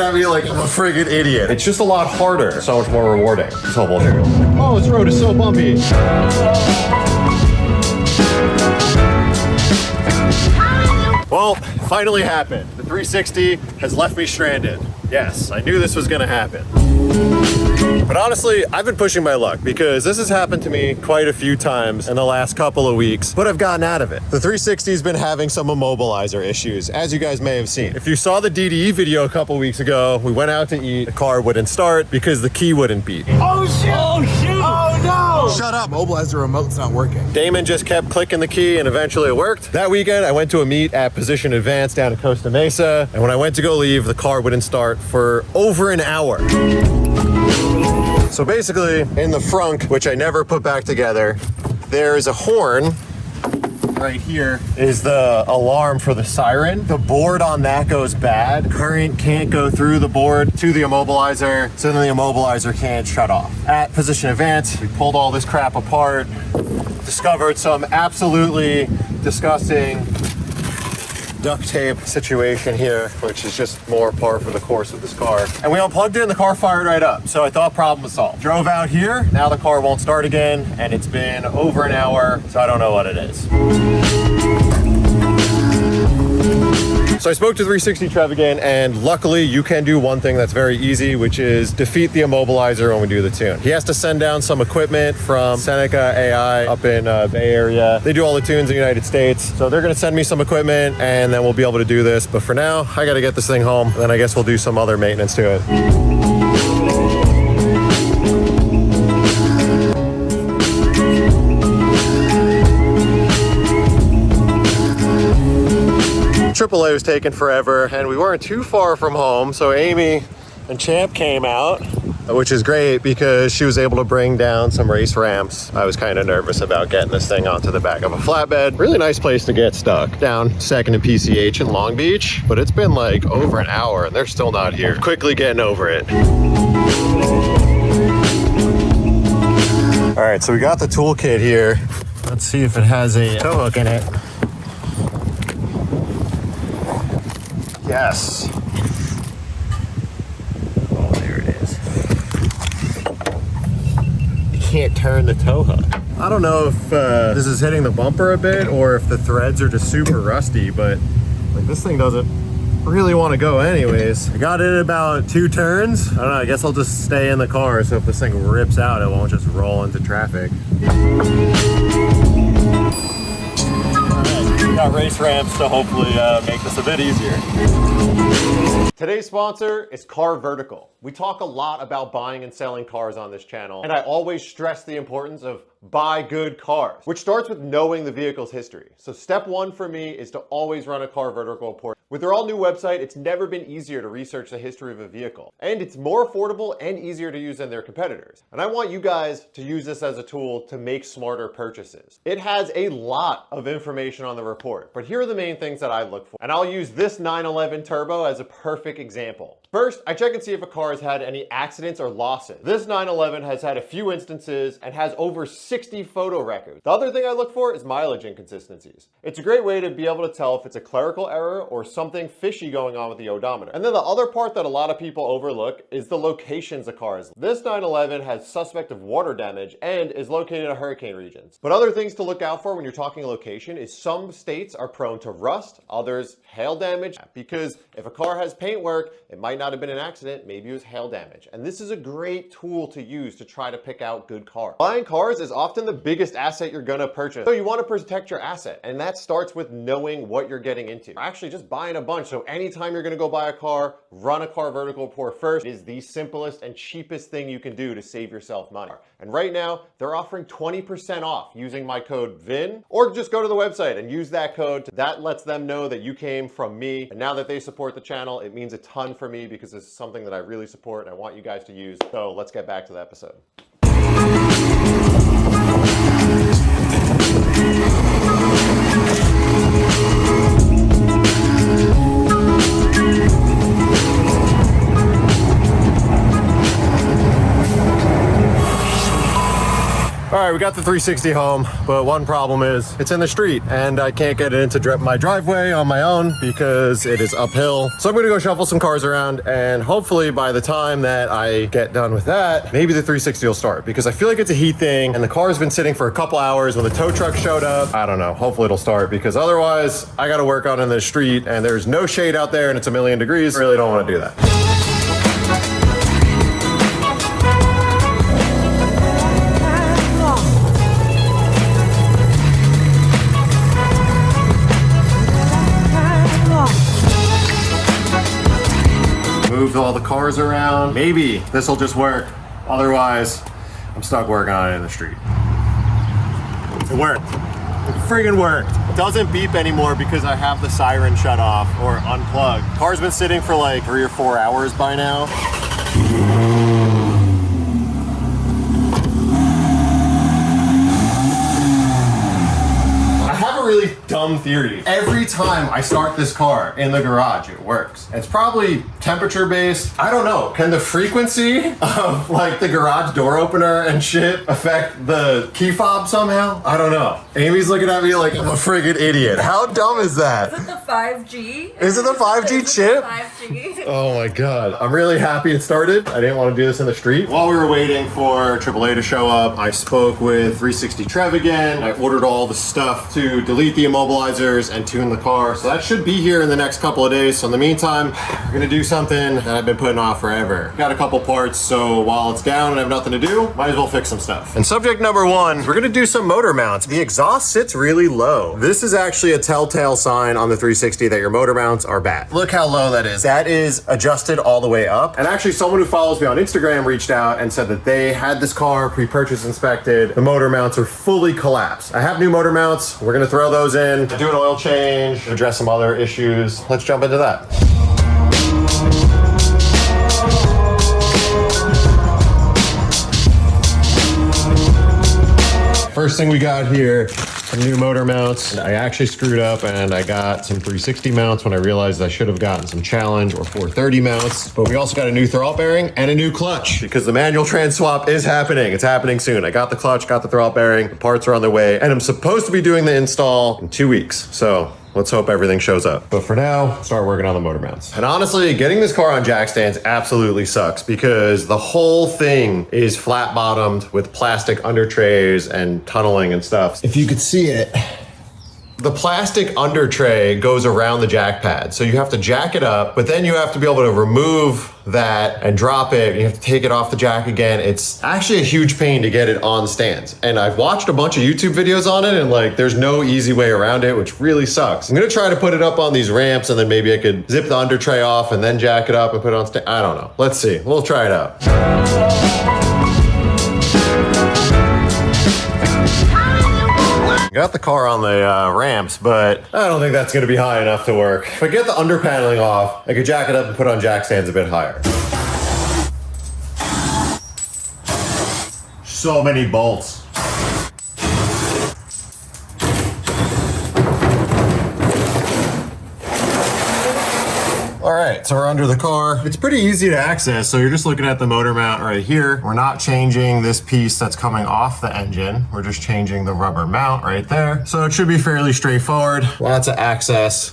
at me like I'm a friggin' idiot. It's just a lot harder, so much more rewarding. This whole bullshit. Oh, this road is so bumpy. Well, finally happened. The 360 has left me stranded. Yes, I knew this was gonna happen. But honestly, I've been pushing my luck because this has happened to me quite a few times in the last couple of weeks, but I've gotten out of it. The 360 has been having some immobilizer issues, as you guys may have seen. If you saw the DDE video a couple weeks ago, we went out to eat, the car wouldn't start because the key wouldn't beat. Oh shit! Oh shoot! Oh no! Shut up, mobilizer remote's not working. Damon just kept clicking the key and eventually it worked. That weekend, I went to a meet at Position Advance down in Costa Mesa, and when I went to go leave, the car wouldn't start for over an hour. So basically, in the frunk, which I never put back together, there is a horn. Right here is the alarm for the siren. The board on that goes bad. Current can't go through the board to the immobilizer, so then the immobilizer can't shut off. At Position Advance, we pulled all this crap apart, discovered some absolutely disgusting duct tape situation here, which is just more par for the course of this car. And we unplugged it and the car fired right up. So I thought problem was solved. Drove out here, now the car won't start again, and it's been over an hour, so I don't know what it is. So I spoke to 360 Trev again, and luckily you can do one thing that's very easy, which is defeat the immobilizer when we do the tune. He has to send down some equipment from Senica.gi up in Bay Area. They do all the tunes in the United States. So they're gonna send me some equipment and then we'll be able to do this. But for now, I gotta get this thing home, and then I guess we'll do some other maintenance to it. AAA was taking forever and we weren't too far from home, so Amy and Champ came out, which is great because she was able to bring down some race ramps. I was kind of nervous about getting this thing onto the back of a flatbed. Really nice place to get stuck. Down 2nd and PCH in Long Beach, but it's been like over an hour and they're still not here. Quickly getting over it. All right, so we got the toolkit here. Let's see if it has a tow hook in it. Yes. Oh, there it is. You can't turn the tow hook. I don't know if this is hitting the bumper a bit or if the threads are just super rusty, but like this thing doesn't really want to go anyways. I got it in about 2 turns. I don't know, I guess I'll just stay in the car so if this thing rips out, it won't just roll into traffic. Got race ramps to hopefully make this a bit easier. Today's sponsor is Car Vertical. We talk a lot about buying and selling cars on this channel, and I always stress the importance of buy good cars, which starts with knowing the vehicle's history. So step 1 for me is to always run a Car Vertical report. With their all-new website, it's never been easier to research the history of a vehicle, and it's more affordable and easier to use than their competitors. And I want you guys to use this as a tool to make smarter purchases. It has a lot of information on the report, but here are the main things that I look for. And I'll use this 911 Turbo as a perfect example. First, I check and see if a car has had any accidents or losses. This 911 has had a few instances and has over 60 photo records. The other thing I look for is mileage inconsistencies. It's a great way to be able to tell if it's a clerical error or something fishy going on with the odometer. And then the other part that a lot of people overlook is the locations a car is. This 911 has suspect of water damage and is located in hurricane regions. But other things to look out for when you're talking location is some states are prone to rust, others hail damage, because if a car has paint work, it might not have been an accident, maybe it was hail damage. And this is a great tool to use to try to pick out good cars. Buying cars is often the biggest asset you're gonna purchase. So you wanna protect your asset, and that starts with knowing what you're getting into. Actually, just buying a bunch. So anytime you're gonna go buy a car, run a Car Vertical report first. It is the simplest and cheapest thing you can do to save yourself money. And right now, they're offering 20% off using my code VIN, or just go to the website and use that code. That lets them know that you came from me. And now that they support the channel, it means a ton for me because this is something that I really support and I want you guys to use. So let's get back to the episode. All right, we got the 360 home, but one problem is it's in the street and I can't get it into my driveway on my own because it is uphill. So I'm gonna go shuffle some cars around, and hopefully by the time that I get done with that, maybe the 360 will start, because I feel like it's a heat thing and the car's been sitting for a couple hours when the tow truck showed up. I don't know, hopefully it'll start, because otherwise I gotta work on it in the street and there's no shade out there and it's a million degrees. I really don't wanna do that. Moved all the cars around. Maybe this will just work. Otherwise, I'm stuck working on it in the street. It worked. It friggin' worked. It doesn't beep anymore because I have the siren shut off or unplugged. Car's been sitting for like 3 or 4 hours by now. Really dumb theory. Every time I start this car in the garage, it works. It's probably temperature based. I don't know. Can the frequency of like the garage door opener and shit affect the key fob somehow? I don't know. Amy's looking at me like I'm a friggin' idiot. How dumb is that? Is it the 5G? Is it the 5G chip? 5G. Oh my God. I'm really happy it started. I didn't want to do this in the street. While we were waiting for AAA to show up, I spoke with 360 Trev again. I ordered all the stuff to delete the immobilizers and tune the car. So that should be here in the next couple of days. So in the meantime, we're gonna do something that I've been putting off forever. Got a couple parts, so while it's down and I have nothing to do, might as well fix some stuff. And subject number one, we're gonna do some motor mounts. The exhaust sits really low. This is actually a telltale sign on the 360 that your motor mounts are bad. Look how low that is. That is adjusted all the way up. And actually someone who follows me on Instagram reached out and said that they had this car pre-purchase inspected. The motor mounts are fully collapsed. I have new motor mounts. We're gonna throw those in, do an oil change, address some other issues. Let's jump into that. First thing we got here, some new motor mounts. I actually screwed up and I got some 360 mounts when I realized I should have gotten some Challenge or 430 mounts. But we also got a new throttle bearing and a new clutch because the manual trans swap is happening. It's happening soon. I got the clutch, got the throttle bearing, the parts are on their way, and I'm supposed to be doing the install in 2 weeks. So let's hope everything shows up. But for now, start working on the motor mounts. And honestly, getting this car on jack stands absolutely sucks because the whole thing is flat bottomed with plastic under trays and tunneling and stuff. If you could see it, the plastic under tray goes around the jack pad. So you have to jack it up, but then you have to be able to remove that and drop it. And you have to take it off the jack again. It's actually a huge pain to get it on stands. And I've watched a bunch of YouTube videos on it and like, there's no easy way around it, which really sucks. I'm gonna try to put it up on these ramps and then maybe I could zip the under tray off and then jack it up and put it on stand. I don't know. Let's see. We'll try it out. Got the car on the ramps, but I don't think that's gonna be high enough to work. If I get the under paneling off, I could jack it up and put on jack stands a bit higher. So many bolts. All right, so we're under the car. It's pretty easy to access, so you're just looking at the motor mount right here. We're not changing this piece that's coming off the engine. We're just changing the rubber mount right there. So it should be fairly straightforward. Lots of access.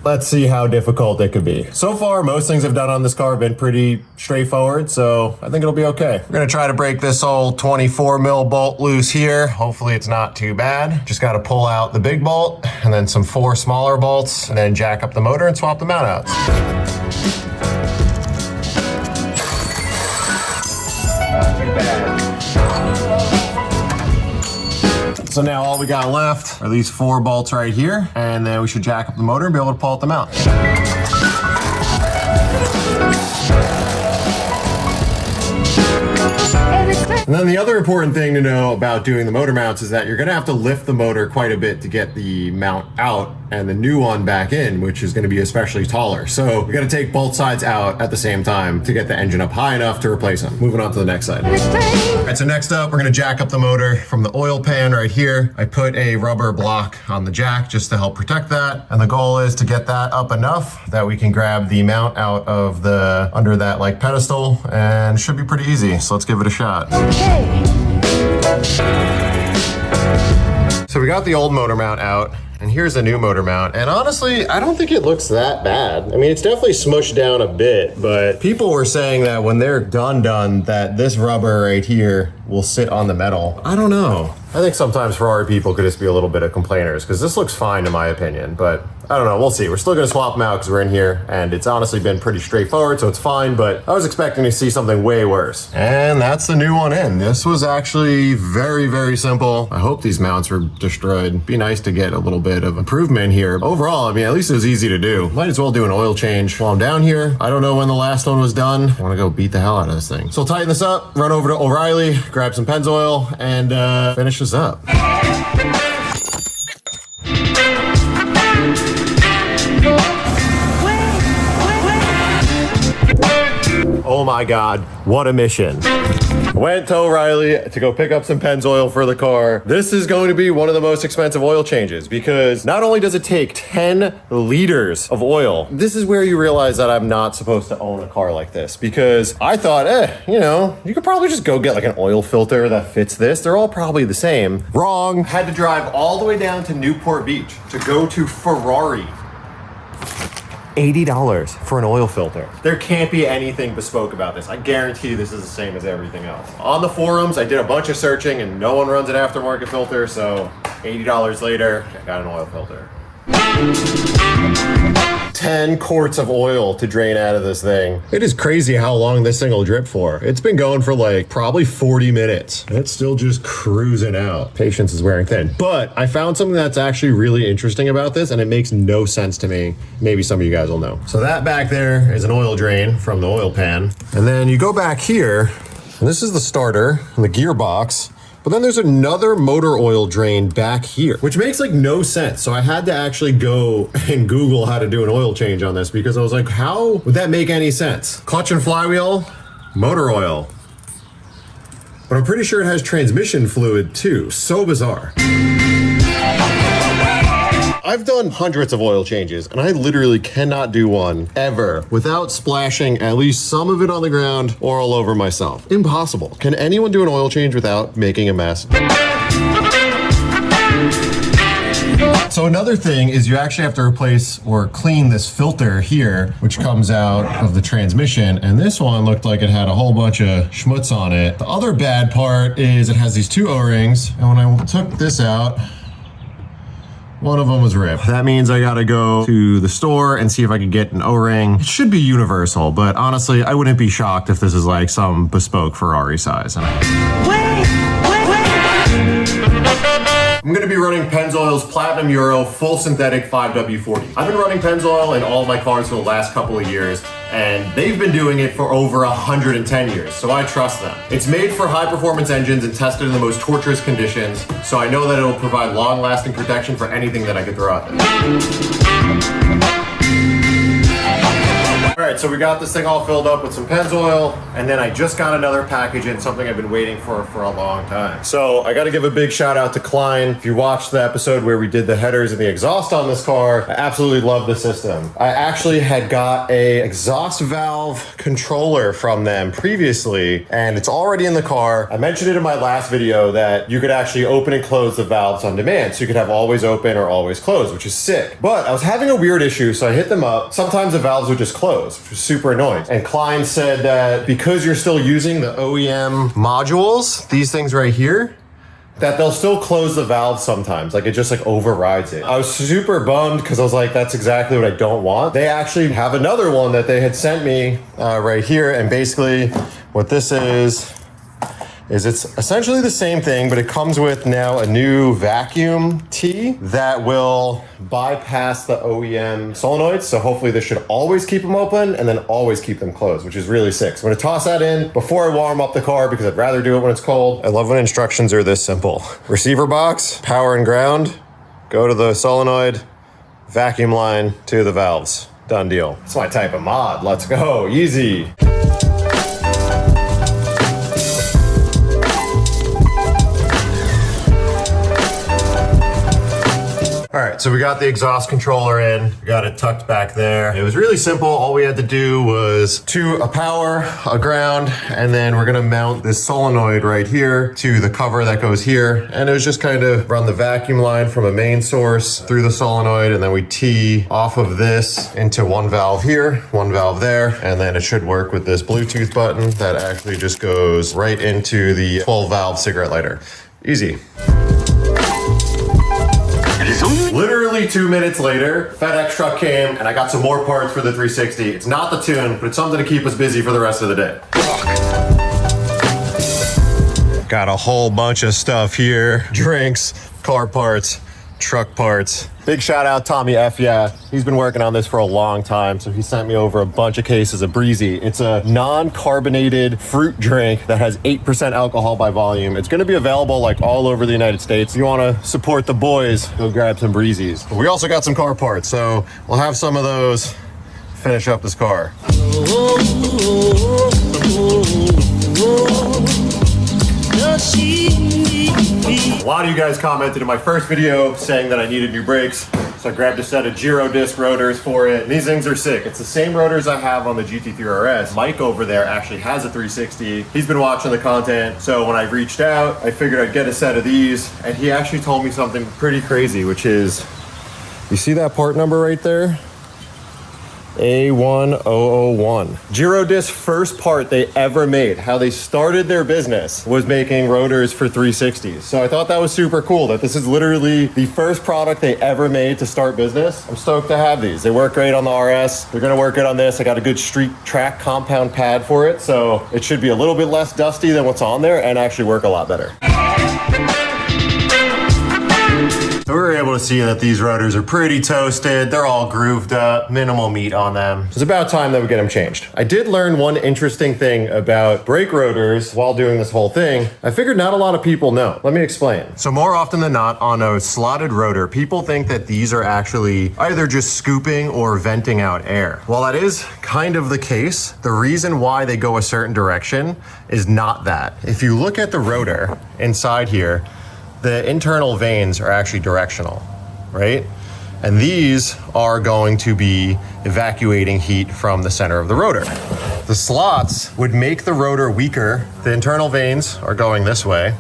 Let's see how difficult it could be. So far, most things I've done on this car have been pretty straightforward, so I think it'll be okay. We're gonna try to break this old 24 mil bolt loose here. Hopefully it's not too bad. Just gotta pull out the big bolt and then some 4 smaller bolts and then jack up the motor and swap the mount out. Not too bad. So now all we got left are these 4 bolts right here, and then we should jack up the motor and be able to pull out the mount. And then the other important thing to know about doing the motor mounts is that you're gonna have to lift the motor quite a bit to get the mount out and the new one back in, which is gonna be especially taller. So we gotta take both sides out at the same time to get the engine up high enough to replace them. Moving on to the next side. All right, so next up, we're gonna jack up the motor from the oil pan right here. I put a rubber block on the jack just to help protect that. And the goal is to get that up enough that we can grab the mount out of the, under that like pedestal, and it should be pretty easy. So let's give it a shot. Okay. So we got the old motor mount out, and here's a new motor mount. And honestly, I don't think it looks that bad. I mean, it's definitely smushed down a bit, but people were saying that when they're done, that this rubber right here will sit on the metal. I don't know. I think sometimes Ferrari people could just be a little bit of complainers, because this looks fine in my opinion, but I don't know, we'll see. We're still gonna swap them out because we're in here, and it's honestly been pretty straightforward, so it's fine, but I was expecting to see something way worse. And that's the new one in. This was actually very, very simple. I hope these mounts were destroyed. Be nice to get a little bit of improvement here. Overall, I mean, at least it was easy to do. Might as well do an oil change while I'm down here. I don't know when the last one was done. I wanna go beat the hell out of this thing. So I'll tighten this up, run over to O'Reilly, grab some Pennzoil, and finish this up. Oh my God, what a mission. Went to O'Reilly to go pick up some Pennzoil for the car. This is going to be one of the most expensive oil changes because not only does it take 10 liters of oil, this is where you realize that I'm not supposed to own a car like this, because I thought, you know, you could probably just go get like an oil filter that fits this. They're all probably the same. Wrong. Had to drive all the way down to Newport Beach to go to Ferrari. $80 for an oil filter. There can't be anything bespoke about this. I guarantee this is the same as everything else. On the forums, I did a bunch of searching and no one runs an aftermarket filter, so $80 later, I got an oil filter. 10 quarts of oil to drain out of this thing. It is crazy how long this thing will drip for. It's been going for like probably 40 minutes. It's still just cruising out. Patience is wearing thin. But I found something that's actually really interesting about this, and it makes no sense to me. Maybe some of you guys will know. So that back there is an oil drain from the oil pan. And then you go back here, and this is the starter and the gearbox. But then there's another motor oil drain back here, which makes like no sense. So I had to actually go and Google how to do an oil change on this, because I was like, how would that make any sense? Clutch and flywheel, motor oil. But I'm pretty sure it has transmission fluid too. So bizarre. I've done hundreds of oil changes, and I literally cannot do one ever without splashing at least some of it on the ground or all over myself. Impossible. Can anyone do an oil change without making a mess? So another thing is you actually have to replace or clean this filter here, which comes out of the transmission. And this one looked like it had a whole bunch of schmutz on it. The other bad part is it has these two O-rings. And when I took this out, one of them was ripped. That means I gotta go to the store and see if I can get an O-ring. It should be universal, but honestly, I wouldn't be shocked if this is like some bespoke Ferrari size. I'm gonna be running Pennzoil's Platinum Euro Full Synthetic 5W40. I've been running Pennzoil in all of my cars for the last couple of years, and they've been doing it for over 110 years, so I trust them. It's made for high performance engines and tested in the most torturous conditions, so I know that it'll provide long lasting protection for anything that I could throw out there. All right, so we got this thing all filled up with some Pennzoil, and then I just got another package in, something I've been waiting for a long time. So I gotta give a big shout out to Kline. If you watched the episode where we did the headers and the exhaust on this car, I absolutely love the system. I actually had got a exhaust valve controller from them previously, and it's already in the car. I mentioned it in my last video that you could actually open and close the valves on demand, so you could have always open or always close, which is sick. But I was having a weird issue, so I hit them up. Sometimes the valves would just close, which was super annoying. And Kline said that because you're still using the OEM modules, these things right here, that they'll still close the valve sometimes. Like it just like overrides it. I was super bummed because I was like, that's exactly what I don't want. They actually have another one that they had sent me right here. And basically what this is it's essentially the same thing, but it comes with now a new vacuum tee that will bypass the OEM solenoids. So hopefully this should always keep them open and then always keep them closed, which is really sick. So I'm gonna toss that in before I warm up the car because I'd rather do it when it's cold. I love when instructions are this simple. Receiver box, power and ground, go to the solenoid, vacuum line to the valves. Done deal. It's my type of mod. Let's go, easy. All right, so we got the exhaust controller in, we got it tucked back there. It was really simple. All we had to do was a power, a ground, and then we're gonna mount this solenoid right here to the cover that goes here. And it was just kind of run the vacuum line from a main source through the solenoid, and then we tee off of this into one valve here, one valve there, and then it should work with this Bluetooth button that actually just goes right into the 12 valve cigarette lighter. Easy. Literally 2 minutes later, FedEx truck came and I got some more parts for the 360. It's not the tune, but it's something to keep us busy for the rest of the day. Got a whole bunch of stuff here. Drinks, car parts, truck parts. Big shout out Tommy F. Yeah, he's been working on this for a long time, so he sent me over a bunch of cases of BREEZY. It's a non-carbonated fruit drink that has 8% alcohol by volume. It's gonna be available like all over the United States. If you wanna support the boys, go grab some BREEZYs. But we also got some car parts, so we'll have some of those finish up this car. A lot of you guys commented in my first video saying that I needed new brakes, so I grabbed a set of Giro disc rotors for it. And these things are sick. It's the same rotors I have on the GT3 RS. Mike over there actually has a 360. He's been watching the content, so when I reached out, I figured I'd get a set of these, and he actually told me something pretty crazy, which is, you see that part number right there? A1001. Girodisc's first part they ever made, how they started their business, was making rotors for 360s. So I thought that was super cool that this is literally the first product they ever made to start business. I'm stoked to have these. They work great on the RS. They're gonna work good on this. I got a good street track compound pad for it, so it should be a little bit less dusty than what's on there and actually work a lot better. So we were able to see that these rotors are pretty toasted. They're all grooved up, minimal meat on them. It's about time that we get them changed. I did learn one interesting thing about brake rotors while doing this whole thing. I figured not a lot of people know. Let me explain. So more often than not, on a slotted rotor, people think that these are actually either just scooping or venting out air. While that is kind of the case, the reason why they go a certain direction is not that. If you look at the rotor inside here, the internal vanes are actually directional, right? And these are going to be evacuating heat from the center of the rotor. The slots would make the rotor weaker. The internal vanes are going this way.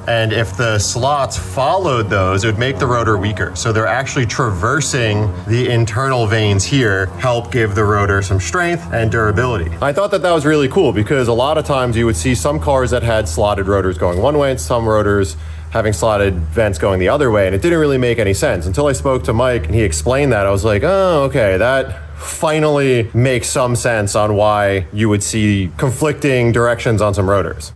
And if the slots followed those, it would make the rotor weaker. So they're actually traversing the internal vanes here, help give the rotor some strength and durability. I thought that that was really cool because a lot of times you would see some cars that had slotted rotors going one way and some rotors having slotted vents going the other way, and it didn't really make any sense. Until I spoke to Mike and he explained that, I was like, oh, okay, that finally makes some sense on why you would see conflicting directions on some rotors.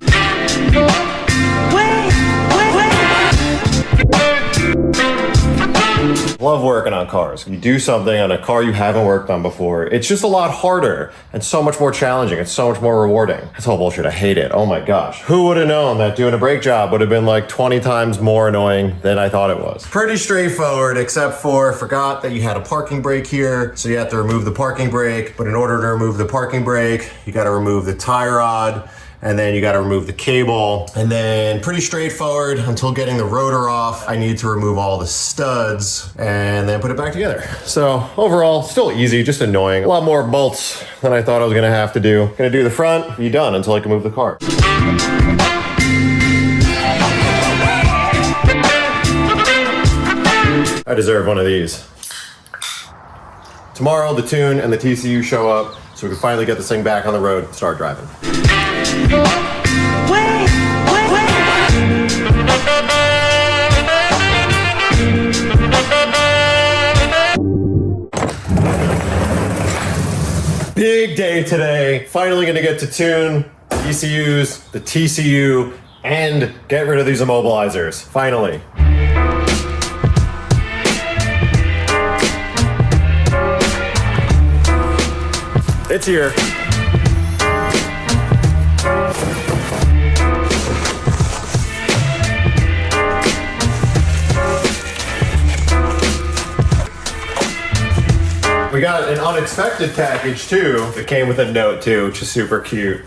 Love working on cars. You do something on a car you haven't worked on before, it's just a lot harder and so much more challenging. It's so much more rewarding. That's all bullshit. I hate it. Oh my gosh. Who would have known that doing a brake job would have been like 20 times more annoying than I thought it was? Pretty straightforward, except for forgot that you had a parking brake here. So you have to remove the parking brake, but in order to remove the parking brake, you got to remove the tie rod, and then you got to remove the cable, and then pretty straightforward until getting the rotor off. I need to remove all the studs and then put it back together. So overall, still easy, just annoying. A lot more bolts than I thought I was gonna have to do. Gonna do the front, be done until I can move the car. I deserve one of these. Tomorrow, the Tune and the TCU show up, so we can finally get this thing back on the road and start driving. Big day today. Finally gonna get to tune the ECUs, the TCU, and get rid of these immobilizers. Finally. It's here. We got an unexpected package too. It came with a note too, which is super cute.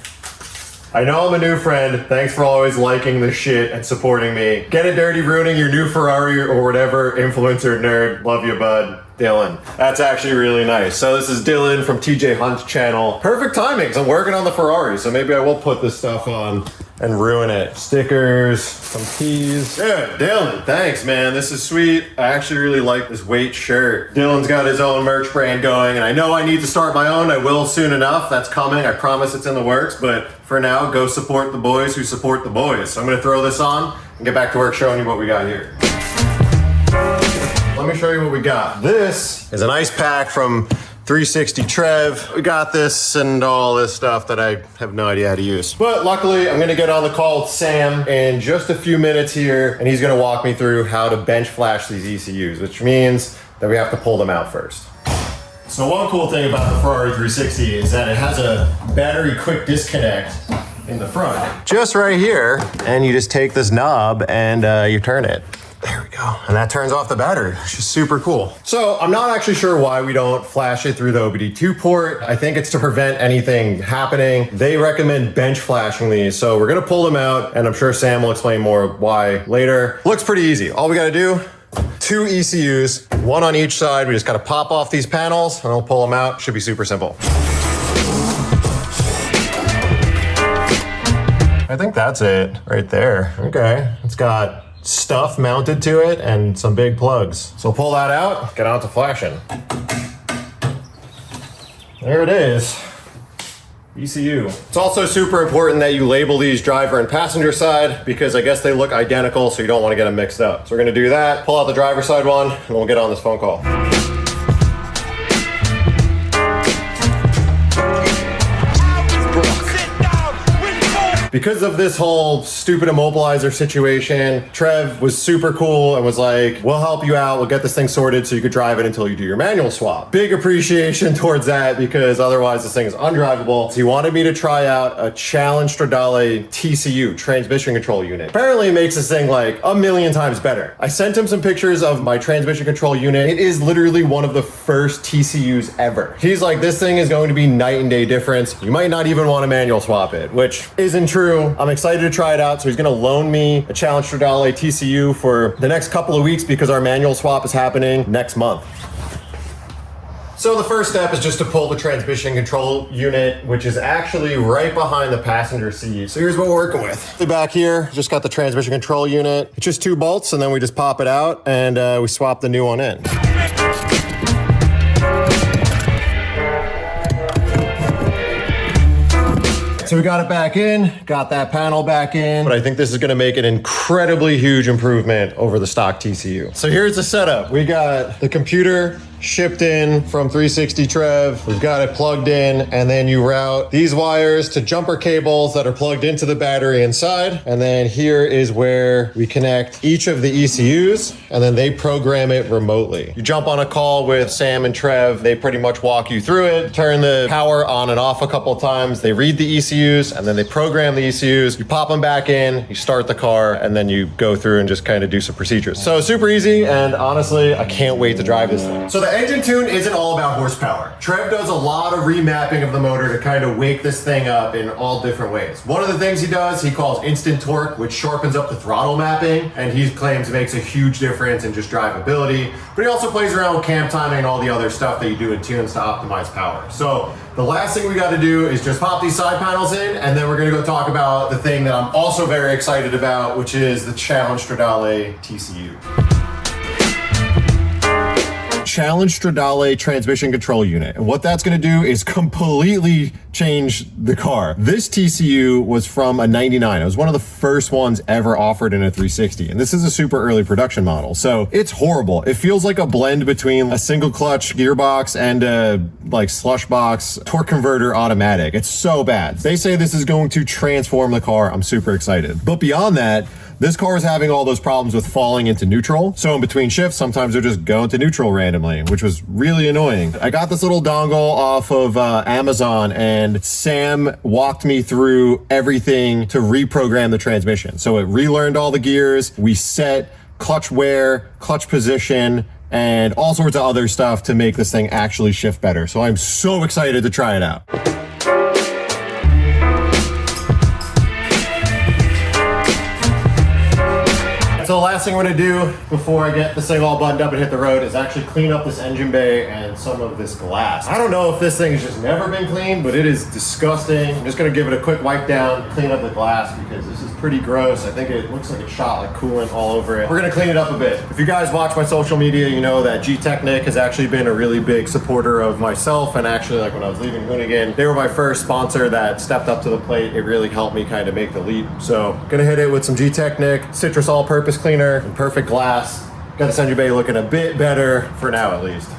I know I'm a new friend. Thanks for always liking the shit and supporting me. Get it dirty ruining your new Ferrari or whatever, influencer nerd. Love you, bud. Dylan. That's actually really nice. So this is Dylan from TJ Hunt's channel. Perfect timing, 'cause I'm working on the Ferrari, so maybe I will put this stuff on and ruin it. Stickers, some keys. Yeah, Dylan, thanks, man. This is sweet. I actually really like this weight shirt. Dylan's got his own merch brand going, and I know I need to start my own. I will soon enough. That's coming. I promise it's in the works, but for now, go support the boys who support the boys. So I'm gonna throw this on and get back to work showing you what we got here. Let me show you what we got. This is an ice pack from 360 Trev. We got this and all this stuff that I have no idea how to use. But luckily, I'm gonna get on the call with Sam in just a few minutes here, and he's gonna walk me through how to bench flash these ECUs, which means that we have to pull them out first. So one cool thing about the Ferrari 360 is that it has a battery quick disconnect in the front. Just right here, and you just take this knob and you turn it. There we go. And that turns off the battery, which is super cool. So I'm not actually sure why we don't flash it through the OBD2 port. I think it's to prevent anything happening. They recommend bench flashing these. So we're gonna pull them out, and I'm sure Sam will explain more why later. Looks pretty easy. All we gotta do, 2 ECUs, 1 on each side. We just gotta pop off these panels and we'll pull them out. Should be super simple. I think that's it right there. Okay, it's got stuff mounted to it and some big plugs. So pull that out, get on to flashing. There it is. ECU. It's also super important that you label these driver and passenger side because I guess they look identical, so you don't want to get them mixed up. So we're gonna do that, pull out the driver side one, and we'll get on this phone call. Because of this whole stupid immobilizer situation, Trev was super cool and was like, we'll help you out, we'll get this thing sorted so you could drive it until you do your manual swap. Big appreciation towards that because otherwise this thing is undrivable. So he wanted me to try out a Challenge Stradale TCU, transmission control unit. Apparently it makes this thing like a million times better. I sent him some pictures of my transmission control unit. It is literally one of the first TCUs ever. He's like, this thing is going to be night and day difference. You might not even want to manual swap it, which isn't true. I'm excited to try it out. So he's gonna loan me a Challenge Stradale TCU for the next couple of weeks because our manual swap is happening next month. So the first step is just to pull the transmission control unit, which is actually right behind the passenger seat. So here's what we're working with. Back here, just got the transmission control unit. It's just 2 bolts and then we just pop it out and we swap the new one in. So we got it back in, got that panel back in, but I think this is gonna make an incredibly huge improvement over the stock TCU. So here's the setup. We got the computer shipped in from 360 Trev. We've got it plugged in, and then you route these wires to jumper cables that are plugged into the battery inside. And then here is where we connect each of the ECUs, and then they program it remotely. You jump on a call with Sam and Trev. They pretty much walk you through it, turn the power on and off a couple of times. They read the ECUs, and then they program the ECUs. You pop them back in, you start the car, and then you go through and just kind of do some procedures. So super easy, and honestly, I can't wait to drive this thing. So the engine tune isn't all about horsepower. Trev does a lot of remapping of the motor to kind of wake this thing up in all different ways. One of the things he does, he calls instant torque, which sharpens up the throttle mapping, and he claims makes a huge difference in just drivability. But he also plays around with cam timing and all the other stuff that you do in tunes to optimize power. So the last thing we got to do is just pop these side panels in, and then we're going to go talk about the thing that I'm also very excited about, which is the Challenge Stradale TCU. Challenge Stradale transmission control unit. And what that's gonna do is completely change the car. This TCU was from a 99. It was one of the first ones ever offered in a 360. And this is a super early production model. So it's horrible. It feels like a blend between a single clutch gearbox and a like slush box torque converter automatic. It's so bad. They say this is going to transform the car. I'm super excited. But beyond that, this car is having all those problems with falling into neutral. So in between shifts, sometimes they'll just go into neutral randomly, which was really annoying. I got this little dongle off of Amazon, and Sam walked me through everything to reprogram the transmission. So it relearned all the gears. We set clutch wear, clutch position, and all sorts of other stuff to make this thing actually shift better. So I'm so excited to try it out. last thing I'm gonna do before I get this thing all buttoned up and hit the road is actually clean up this engine bay and some of this glass. I don't know if this thing has just never been cleaned, but it is disgusting. I'm just gonna give it a quick wipe down, clean up the glass because this is pretty gross. I think it looks like it shot like coolant all over it. We're gonna clean it up a bit. If you guys watch my social media, you know that G-Technic has actually been a really big supporter of myself, and actually like when I was leaving Hoonigan, they were my first sponsor that stepped up to the plate. It really helped me kind of make the leap. So gonna hit it with some G-Technic citrus all-purpose cleaner and perfect glass. Got this engine bay looking a bit better for now at least.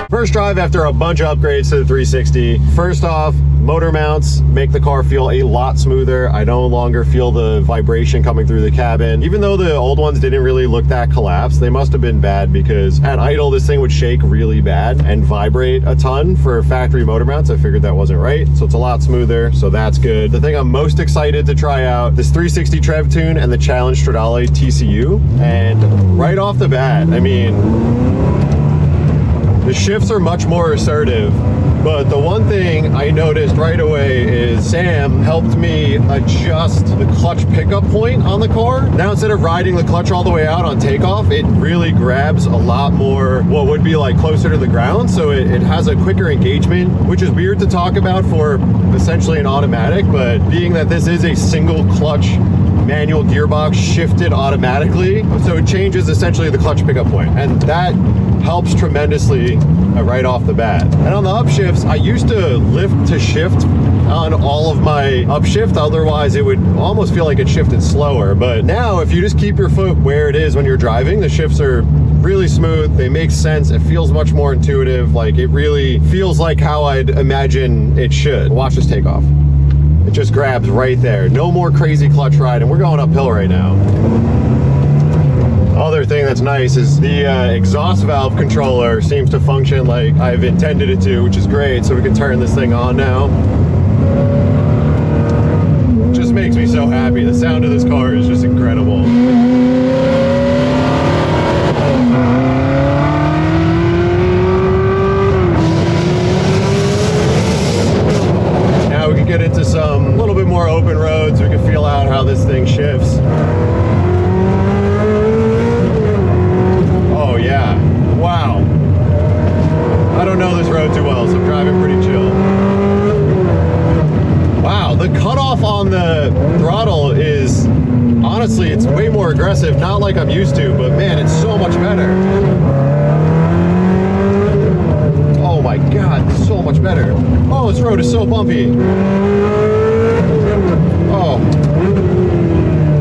First drive after a bunch of upgrades to the 360. First off, motor mounts make the car feel a lot smoother. I no longer feel the vibration coming through the cabin. Even though the old ones didn't really look that collapsed, they must have been bad because at idle, this thing would shake really bad and vibrate a ton for factory motor mounts. I figured that wasn't right. So it's a lot smoother, so that's good. The thing I'm most excited to try out, this 360 Trev tune and the Challenge Stradale TCU. And right off the bat, I mean, the shifts are much more assertive, but the one thing I noticed right away is Sam helped me adjust the clutch pickup point on the car. Now instead of riding the clutch all the way out on takeoff, it really grabs a lot more what would be like closer to the ground, so it has a quicker engagement, which is weird to talk about for essentially an automatic, but being that this is a single clutch manual gearbox shifted automatically, so it changes essentially the clutch pickup point, and that helps tremendously right off the bat. And on the upshifts, I used to lift to shift on all of my upshift, otherwise it would almost feel like it shifted slower. But now if you just keep your foot where it is when you're driving, the shifts are really smooth, they make sense, it feels much more intuitive, like it really feels like how I'd imagine it should. Watch this take off. It just grabs right there. No more crazy clutch ride, and we're going uphill right now. Other thing that's nice is the exhaust valve controller seems to function like I've intended it to, which is great, so we can turn this thing on now. Just makes me so happy. The sound of this car is just incredible. Now we can get into some little bit more open roads. We can feel out how this thing shifts. Oh yeah, wow. I don't know this road too well, so I'm driving pretty chill. Wow, the cutoff on the throttle is, honestly, it's way more aggressive, not like I'm used to, but man, it's so much better. Oh my God, so much better. Oh, this road is so bumpy. Oh.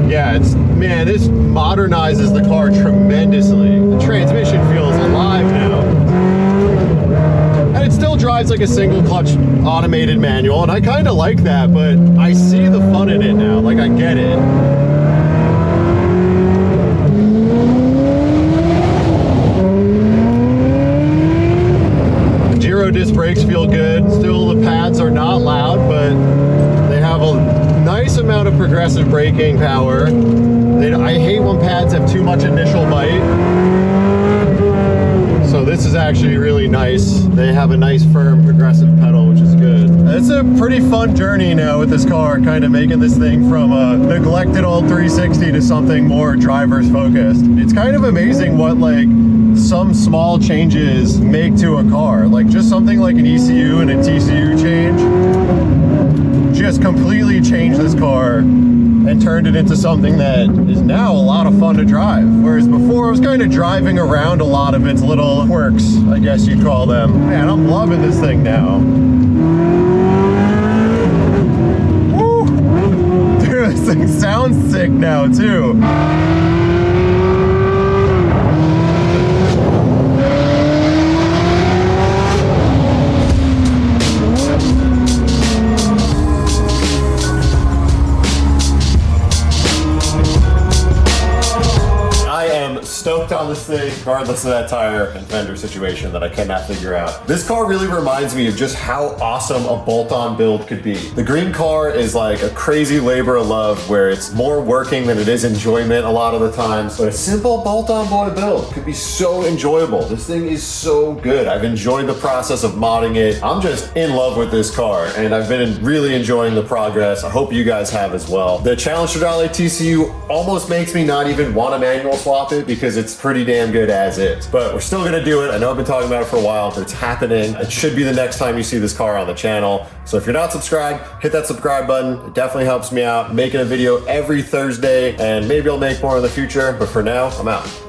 Yeah, it's, man, this modernizes the car tremendously. The transmission feels alive now. And it still drives like a single clutch automated manual, and I kind of like that, but I see the fun in it now. Like, I get it. Giro disc brakes feel good. Still, the pads are not loud, but they have a nice amount of progressive braking power. I hate when pads have too much initial bite. So this is actually really nice. They have a nice firm progressive pedal, which is good. It's a pretty fun journey now with this car, kind of making this thing from a neglected old 360 to something more driver's focused. It's kind of amazing what like some small changes make to a car. Like just something like an ECU and a TCU change just completely changed this car and turned it into something that is now a lot of fun to drive. Whereas before I was kind of driving around a lot of its little quirks, I guess you'd call them. Man, I'm loving this thing now. Woo! Dude, this thing sounds sick now too. stoked on on this thing, regardless of that tire and fender situation that I cannot figure out. This car really reminds me of just how awesome a bolt-on build could be. The green car is like a crazy labor of love where it's more working than it is enjoyment a lot of the times, but a simple bolt-on boy build could be so enjoyable. This thing is so good. I've enjoyed the process of modding it. I'm just in love with this car, and I've been really enjoying the progress. I hope you guys have as well. The Challenge Stradale TCU almost makes me not even want to manual swap it because it's pretty damn good as is. But we're still gonna do it. I know I've been talking about it for a while, but it's happening. It should be the next time you see this car on the channel. So if you're not subscribed, hit that subscribe button. It definitely helps me out. I'm making a video every Thursday, and maybe I'll make more in the future, but for now, I'm out.